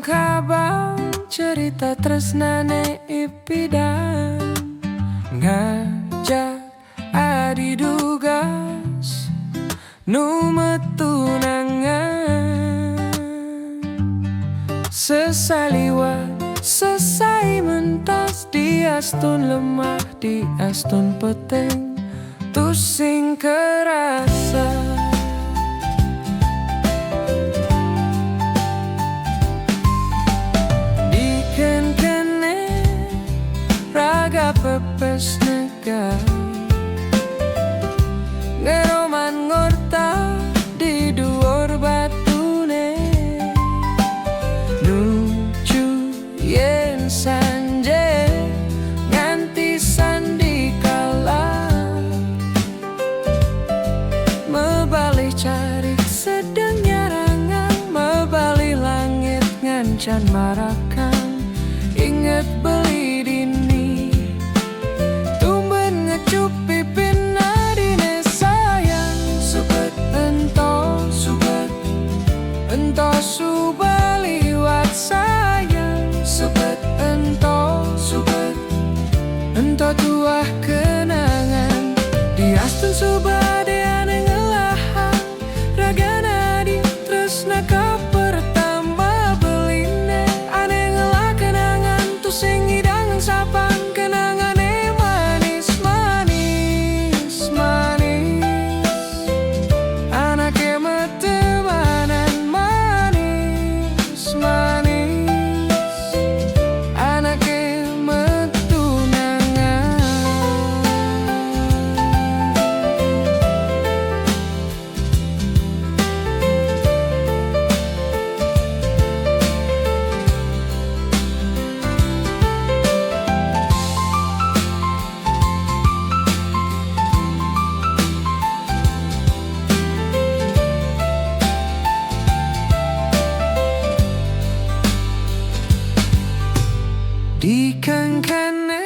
kabang cerita tresnane ipidan ngajak adi dugas nu metu nangan sesaliwat sesai mentas di astun lemah di astun peteng tusing kerasa pepes nega ngeroman ngorta di dhuwur batune nuju yen sanje nganti sandikala mebalih carik sedang nyarangan mebalih langit ngancan marakan inget beli cupi pinadine sayang subet ento subaliwat sayang subet ento tuah kenangan di astun subade ane ngelahan ragana di tresna ka pertama beline ane ngelah kenangan tu sing hidangan sapang kenangan di kengkene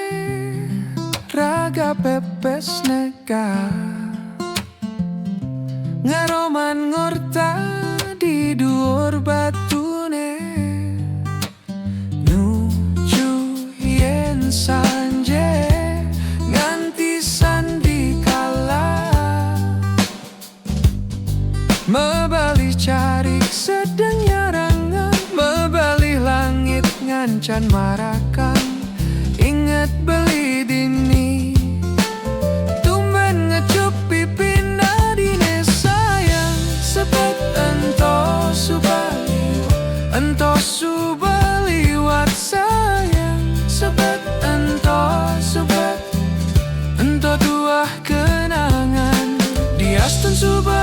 raga pepes nega ngaroman ngorta di dhuwur batune nuju yen sanje nganti sandikala mebalih carik sedang nyarangan mebalih langit ngancan marakan inget beli dini tumben ngecupi pinadine sayang sepet ento subaliwat sayang sepet ento tuah kenangan di astun subaliwat